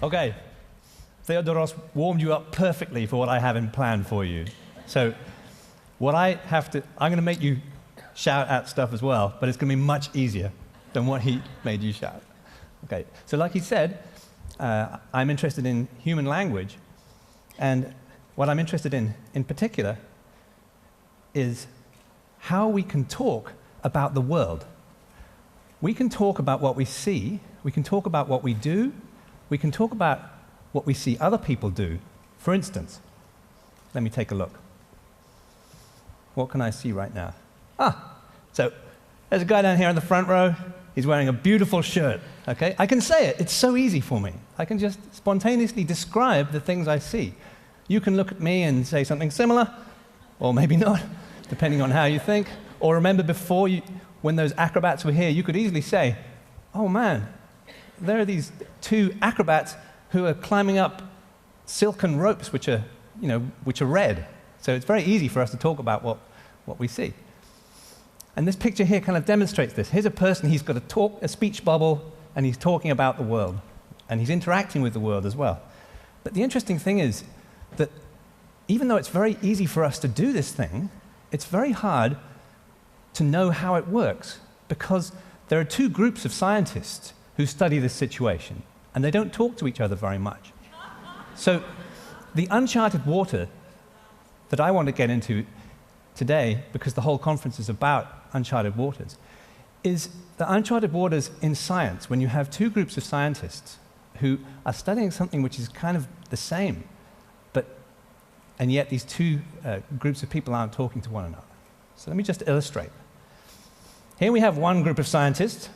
Okay, Theodoros warmed you up perfectly for what I have in plan for you. So what I'm going to make you shout at stuff as well, but it's going to be much easier than what he made you shout. Okay, so like he said, I'm interested in human language, and what I'm interested in particular is how we can talk about the world. We can talk about what we see, we can talk about what we do, we can talk about what we see other people do. For instance, let me take a look. What can I see right now? So there's a guy down here in the front row. He's wearing a beautiful shirt, okay? I can say it. It's so easy for me. I can just spontaneously describe the things I see. You can look at me and say something similar, or maybe not, depending on how you think. Or remember before, when those acrobats were here, you could easily say, oh man, there are these two acrobats who are climbing up silken ropes which are red. So it's very easy for us to talk about what we see. And this picture here kind of demonstrates this. Here's a person, he's got a speech bubble, and he's talking about the world. And he's interacting with the world as well. But the interesting thing is that even though it's very easy for us to do this thing, it's very hard to know how it works, because there are two groups of scientists who study this situation, and they don't talk to each other very much. So the uncharted water that I want to get into today, because the whole conference is about uncharted waters, is the uncharted waters in science, when you have two groups of scientists who are studying something which is kind of the same, and yet these two groups of people aren't talking to one another. So let me just illustrate. Here we have one group of scientists.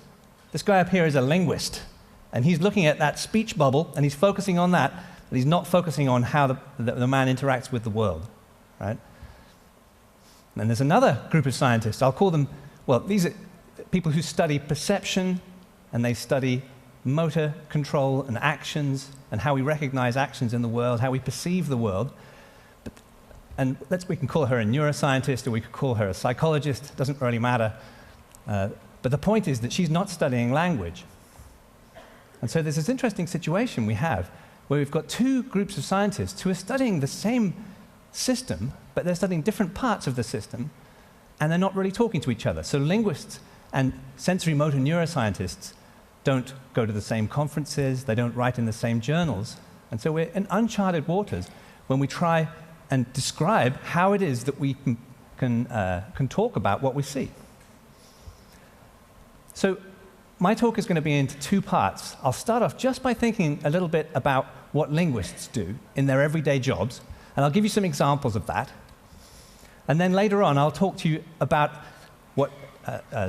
This guy up here is a linguist, and he's looking at that speech bubble, and he's focusing on that, but he's not focusing on how the man interacts with the world, right? And there's another group of scientists. I'll call them, well, these are people who study perception, and they study motor control and actions, and how we recognize actions in the world, how we perceive the world. And we can call her a neuroscientist, or we could call her a psychologist. It doesn't really matter. But the point is that she's not studying language. And so there's this interesting situation we have where we've got two groups of scientists who are studying the same system, but they're studying different parts of the system, and they're not really talking to each other. So linguists and sensory motor neuroscientists don't go to the same conferences, they don't write in the same journals. And so we're in uncharted waters when we try and describe how it is that we can talk about what we see. So my talk is going to be into two parts. I'll start off just by thinking a little bit about what linguists do in their everyday jobs, and I'll give you some examples of that. And then later on, I'll talk to you about what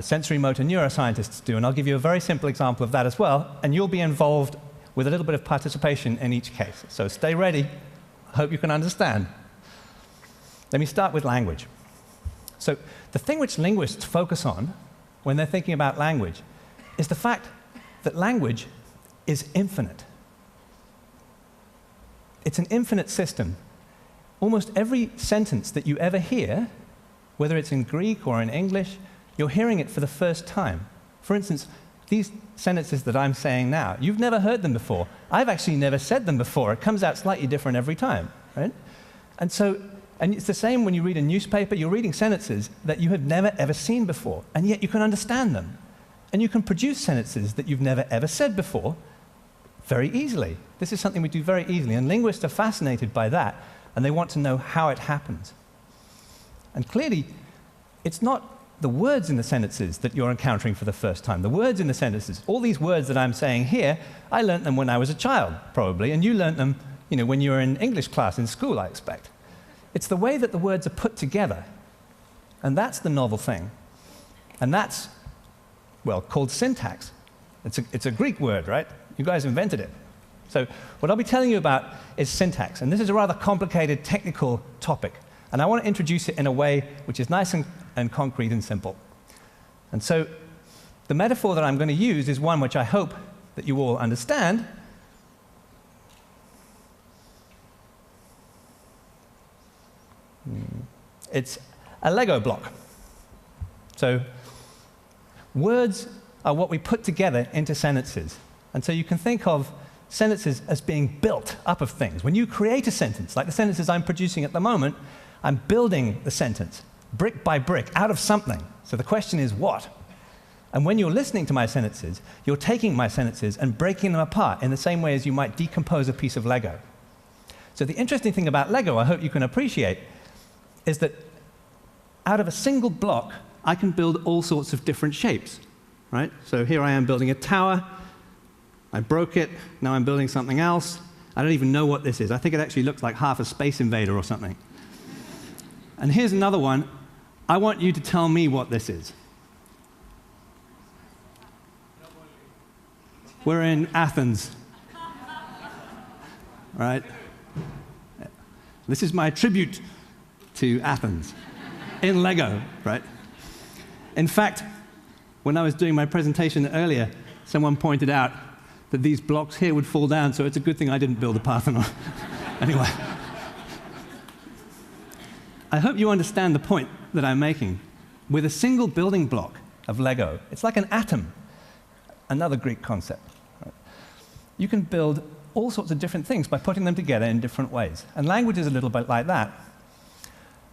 sensory motor neuroscientists do, and I'll give you a very simple example of that as well, and you'll be involved with a little bit of participation in each case. So stay ready. I hope you can understand. Let me start with language. So the thing which linguists focus on when they're thinking about language is the fact that language is infinite. It's an infinite system. Almost every sentence that you ever hear, whether it's in Greek or in English, you're hearing it for the first time. For instance, these sentences that I'm saying now, you've never heard them before. I've actually never said them before. It comes out slightly different every time, right? And it's the same when you read a newspaper. You're reading sentences that you have never, ever seen before, and yet you can understand them. And you can produce sentences that you've never, ever said before very easily. This is something we do very easily, and linguists are fascinated by that, and they want to know how it happens. And clearly, it's not the words in the sentences that you're encountering for the first time. The words in the sentences, all these words that I'm saying here, I learned them when I was a child, probably, and you learned them, when you were in English class in school, I expect. It's the way that the words are put together, and that's the novel thing. And that's, well, called syntax. It's a Greek word, right? You guys invented it. So what I'll be telling you about is syntax, and this is a rather complicated technical topic, and I want to introduce it in a way which is nice and concrete and simple. And so the metaphor that I'm going to use is one which I hope that you all understand. It's a Lego block. So words are what we put together into sentences. And so you can think of sentences as being built up of things. When you create a sentence, like the sentences I'm producing at the moment, I'm building the sentence brick by brick out of something. So the question is what? And when you're listening to my sentences, you're taking my sentences and breaking them apart in the same way as you might decompose a piece of Lego. So the interesting thing about Lego, I hope you can appreciate, is that out of a single block, I can build all sorts of different shapes, right? So here I am building a tower. I broke it. Now I'm building something else. I don't even know what this is. I think it actually looks like half a Space Invader or something. And here's another one. I want you to tell me what this is. We're in Athens, right? This is my tribute to Athens in Lego, right? In fact, when I was doing my presentation earlier, someone pointed out that these blocks here would fall down, so it's a good thing I didn't build a Parthenon. Anyway, I hope you understand the point that I'm making. With a single building block of Lego, it's like an atom, another Greek concept. Right? You can build all sorts of different things by putting them together in different ways. And language is a little bit like that.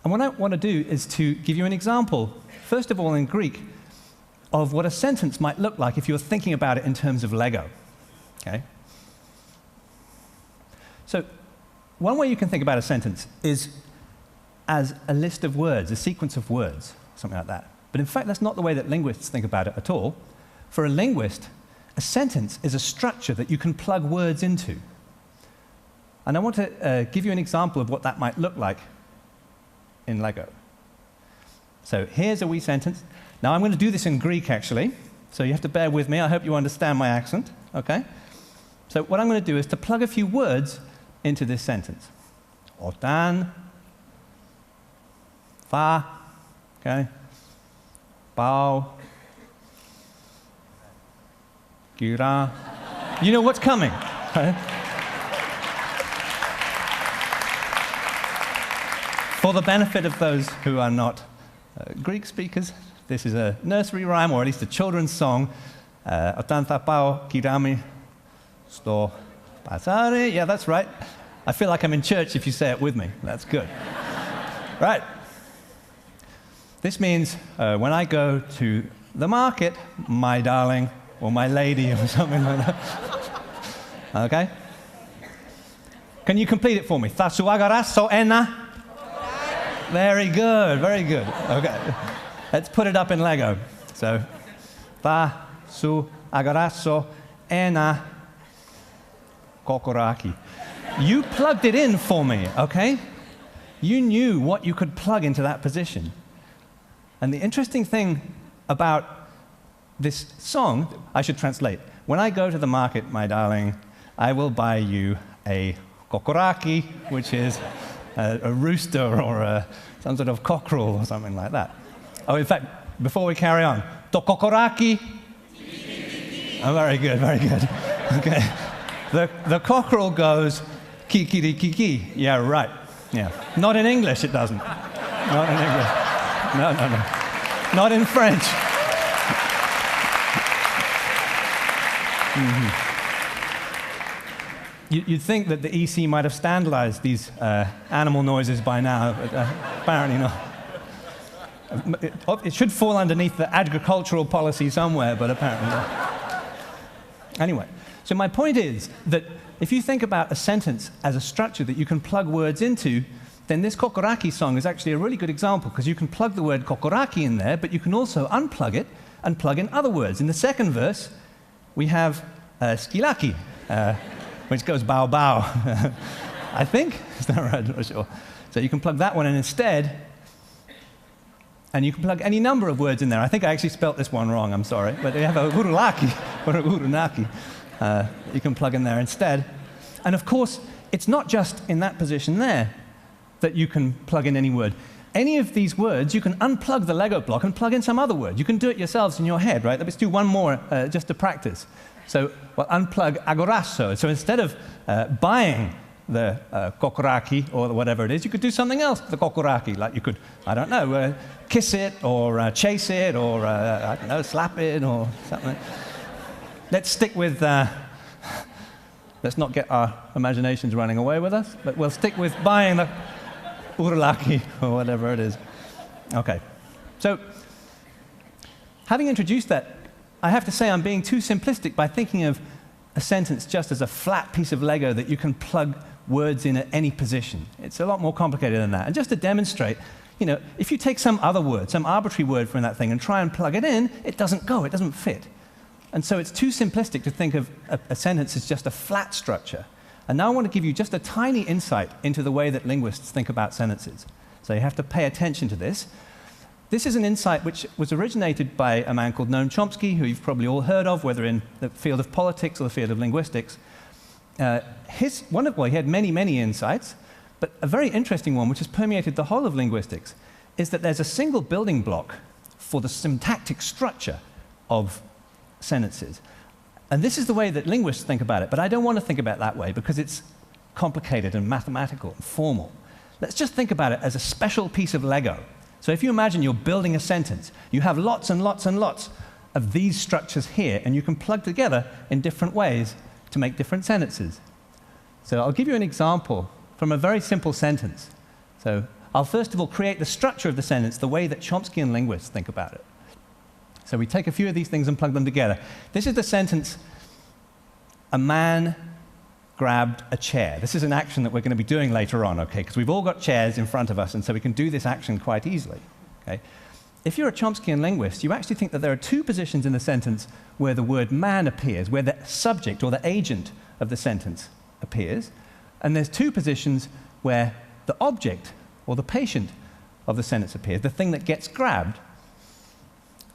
And what I want to do is to give you an example, first of all in Greek, of what a sentence might look like if you're thinking about it in terms of Lego. Okay? So one way you can think about a sentence is as a list of words, a sequence of words, something like that. But in fact, that's not the way that linguists think about it at all. For a linguist, a sentence is a structure that you can plug words into. And I want to give you an example of what that might look like in Lego. So here's a wee sentence. Now I'm going to do this in Greek, actually, so you have to bear with me. I hope you understand my accent, okay? So what I'm going to do is to plug a few words into this sentence. Otan, fa, okay, pao, kira. You know what's coming, right? For the benefit of those who are not Greek speakers, this is a nursery rhyme, or at least a children's song. Otan θα πάω, kirami, sto pasare. Yeah, that's right. I feel like I'm in church if you say it with me. That's good. Right. This means when I go to the market, my darling, or my lady, or something like that. Okay? Can you complete it for me? Θα σου αγοράσω ένα. Very good, very good. Okay. Let's put it up in Lego. So, θα σου αγοράσω ένα kokoraki. You plugged it in for me, okay? You knew what you could plug into that position. And the interesting thing about this song, I should translate. When I go to the market, my darling, I will buy you a kokoraki, which is a rooster or some sort of cockerel or something like that. Oh, in fact, before we carry on, to kokoraki. Oh, very good, very good. Okay. The cockerel goes kikirikiki. Yeah, right. Yeah. Not in English, it doesn't. Not in English. No, no, no. Not in French. Mm-hmm. You'd think that the EC might have standardized these animal noises by now, but apparently not. It should fall underneath the agricultural policy somewhere, but apparently not. Anyway, so my point is that if you think about a sentence as a structure that you can plug words into, then this kokoraki song is actually a really good example, because you can plug the word kokoraki in there, but you can also unplug it and plug in other words. In the second verse, we have skilaki, which goes bow bow, I think. Is that right? I'm not sure. So you can plug that one in instead, and you can plug any number of words in there. I think I actually spelt this one wrong, I'm sorry. But you have a urulaki, or a urunaki, you can plug in there instead. And of course, it's not just in that position there that you can plug in any word. Any of these words, you can unplug the Lego block and plug in some other word. You can do it yourselves in your head, right? Let's do one more just to practice. So well, unplug agorasso. So instead of buying the kokoraki or whatever it is, you could do something else with the kokoraki. Like you could, I don't know, kiss it or chase it or, I don't know, slap it or something. Let's stick with Let's not get our imaginations running away with us, but we'll stick with buying the urlaki or whatever it is. Okay. So, having introduced that, I have to say I'm being too simplistic by thinking of a sentence just as a flat piece of Lego that you can plug words in at any position. It's a lot more complicated than that. And just to demonstrate, if you take some other word, some arbitrary word from that thing and try and plug it in, it doesn't go, it doesn't fit. And so it's too simplistic to think of a sentence as just a flat structure. And now I want to give you just a tiny insight into the way that linguists think about sentences. So you have to pay attention to this. This is an insight which was originated by a man called Noam Chomsky, who you've probably all heard of, whether in the field of politics or the field of linguistics. He had many, many insights, but a very interesting one, which has permeated the whole of linguistics, is that there's a single building block for the syntactic structure of sentences. And this is the way that linguists think about it, but I don't want to think about it that way because it's complicated and mathematical and formal. Let's just think about it as a special piece of Lego. So if you imagine you're building a sentence, you have lots and lots and lots of these structures here, and you can plug together in different ways to make different sentences. So I'll give you an example from a very simple sentence. So I'll first of all create the structure of the sentence the way that Chomskyan linguists think about it. So we take a few of these things and plug them together. This is the sentence, a man grabbed a chair. This is an action that we're going to be doing later on, okay? Because we've all got chairs in front of us, and so we can do this action quite easily, okay? If you're a Chomskyan linguist, you actually think that there are two positions in the sentence where the word man appears, where the subject or the agent of the sentence appears, and there's two positions where the object or the patient of the sentence appears, the thing that gets grabbed.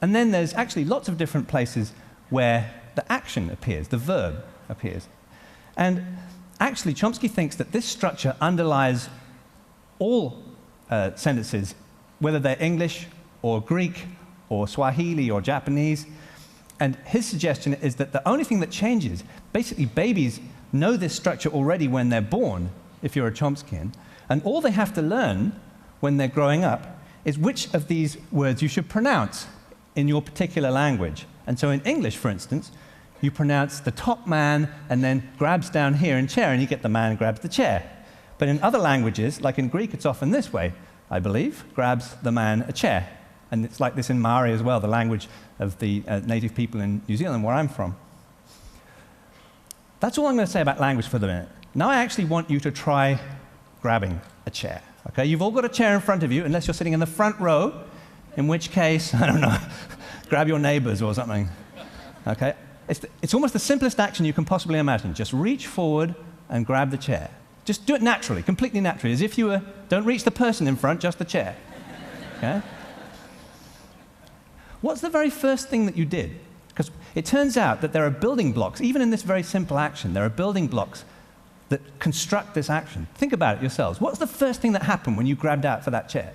And then there's actually lots of different places where the action appears, the verb appears. And actually, Chomsky thinks that this structure underlies all sentences, whether they're English or Greek or Swahili or Japanese. And his suggestion is that the only thing that changes, basically babies know this structure already when they're born, if you're a Chomskyan, and all they have to learn when they're growing up is which of these words you should pronounce in your particular language. And so in English, for instance, you pronounce the top man and then grabs down here in chair, and you get the man grabs the chair. But in other languages, like in Greek, it's often this way, I believe, grabs the man a chair. And it's like this in Maori as well, the language of the native people in New Zealand, where I'm from. That's all I'm going to say about language for the minute. Now I actually want you to try grabbing a chair. Okay? You've all got a chair in front of you, unless you're sitting in the front row, in which case, I don't know, grab your neighbors or something. Okay? It's almost the simplest action you can possibly imagine. Just reach forward and grab the chair. Just do it naturally, completely naturally, as if you were, don't reach the person in front, just the chair. Okay? What's the very first thing that you did? Because it turns out that there are building blocks, even in this very simple action, there are building blocks that construct this action. Think about it yourselves. What's the first thing that happened when you grabbed out for that chair?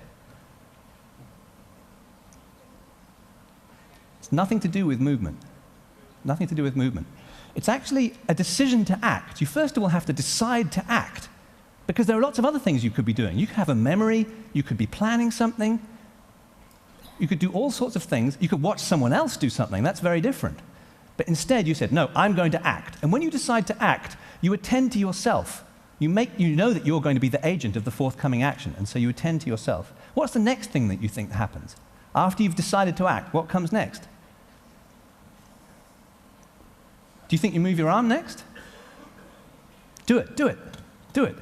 It's nothing to do with movement. Nothing to do with movement. It's actually a decision to act. You first of all have to decide to act, because there are lots of other things you could be doing. You could have a memory, you could be planning something, you could do all sorts of things. You could watch someone else do something. That's very different. But instead you said, no, I'm going to act. And when you decide to act, you attend to yourself. You know that you're going to be the agent of the forthcoming action, and so you attend to yourself. What's the next thing that you think happens? After you've decided to act, what comes next? Do you think you move your arm next? Do it, do it, do it.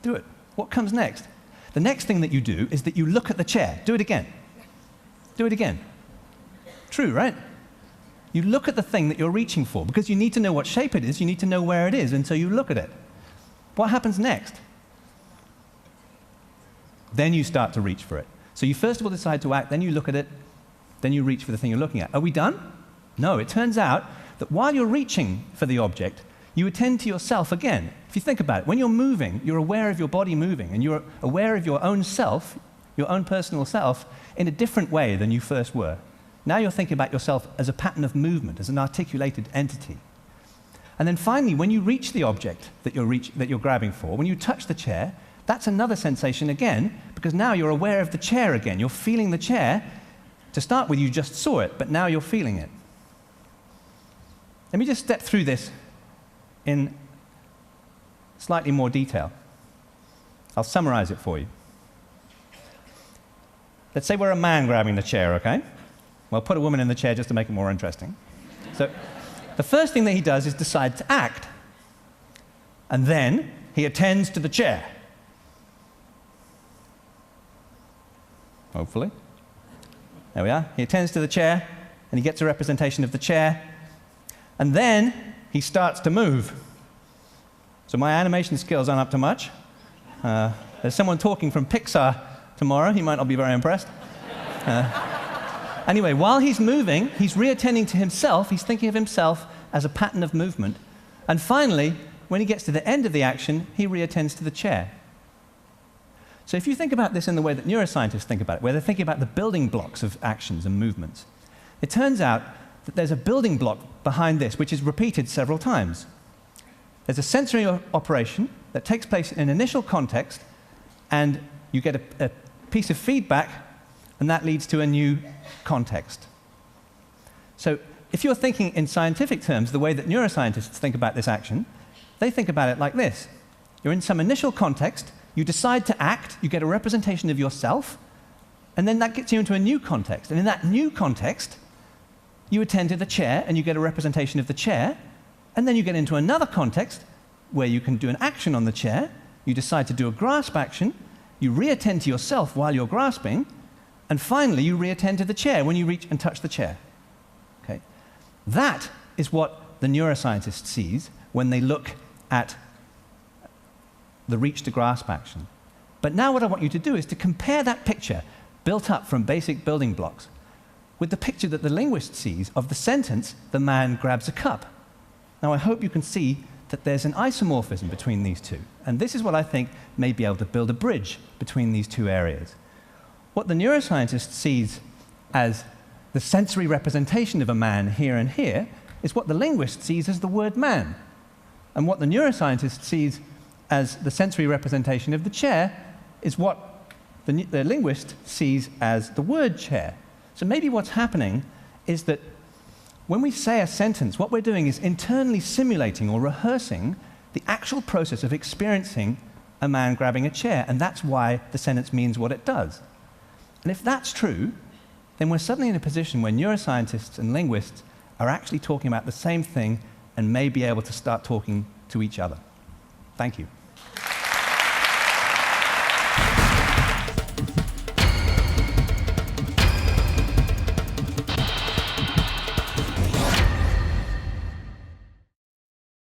Do it. What comes next? The next thing that you do is that you look at the chair. Do it again. Do it again. True, right? You look at the thing that you're reaching for, because you need to know what shape it is, you need to know where it is, and so you look at it. What happens next? Then you start to reach for it. So you first of all decide to act, then you look at it, then you reach for the thing you're looking at. Are we done? No, it turns out that while you're reaching for the object, you attend to yourself again. If you think about it, when you're moving, you're aware of your body moving, and you're aware of your own self, your own personal self, in a different way than you first were. Now you're thinking about yourself as a pattern of movement, as an articulated entity. And then finally, when you reach the object that you're grabbing for, when you touch the chair, that's another sensation again, because now you're aware of the chair again. You're feeling the chair. To start with, you just saw it, but now you're feeling it. Let me just step through this in slightly more detail. I'll summarize it for you. Let's say we're a man grabbing the chair, okay? Well, put a woman in the chair just to make it more interesting. So the first thing that he does is decide to act. And then he attends to the chair. Hopefully. There we are. He attends to the chair, and he gets a representation of the chair. And then he starts to move. So my animation skills aren't up to much. There's someone talking from Pixar tomorrow. He might not be very impressed. Anyway, while he's moving, he's reattending to himself. He's thinking of himself as a pattern of movement. And finally, when he gets to the end of the action, he reattends to the chair. So if you think about this in the way that neuroscientists think about it, where they're thinking about the building blocks of actions and movements, it turns out that there's a building block behind this, which is repeated several times. There's a sensory operation that takes place in an initial context, and you get a piece of feedback, and that leads to a new context. So if you're thinking in scientific terms, the way that neuroscientists think about this action, they think about it like this. You're in some initial context, you decide to act, you get a representation of yourself, and then that gets you into a new context. And in that new context, you attend to the chair, and you get a representation of the chair, and then you get into another context where you can do an action on the chair, you decide to do a grasp action, you reattend to yourself while you're grasping, and finally you reattend to the chair when you reach and touch the chair. Okay? That is what the neuroscientist sees when they look at the reach to grasp action. But now what I want you to do is to compare that picture, built up from basic building blocks, with the picture that the linguist sees of the sentence, "The man grabs a cup." Now I hope you can see that there's an isomorphism between these two. And this is what I think may be able to build a bridge between these two areas. What the neuroscientist sees as the sensory representation of a man here and here is what the linguist sees as the word man. And what the neuroscientist sees as the sensory representation of the chair is what the linguist sees as the word chair. So maybe what's happening is that when we say a sentence, what we're doing is internally simulating or rehearsing the actual process of experiencing a man grabbing a chair, and that's why the sentence means what it does. And if that's true, then we're suddenly in a position where neuroscientists and linguists are actually talking about the same thing and may be able to start talking to each other. Thank you.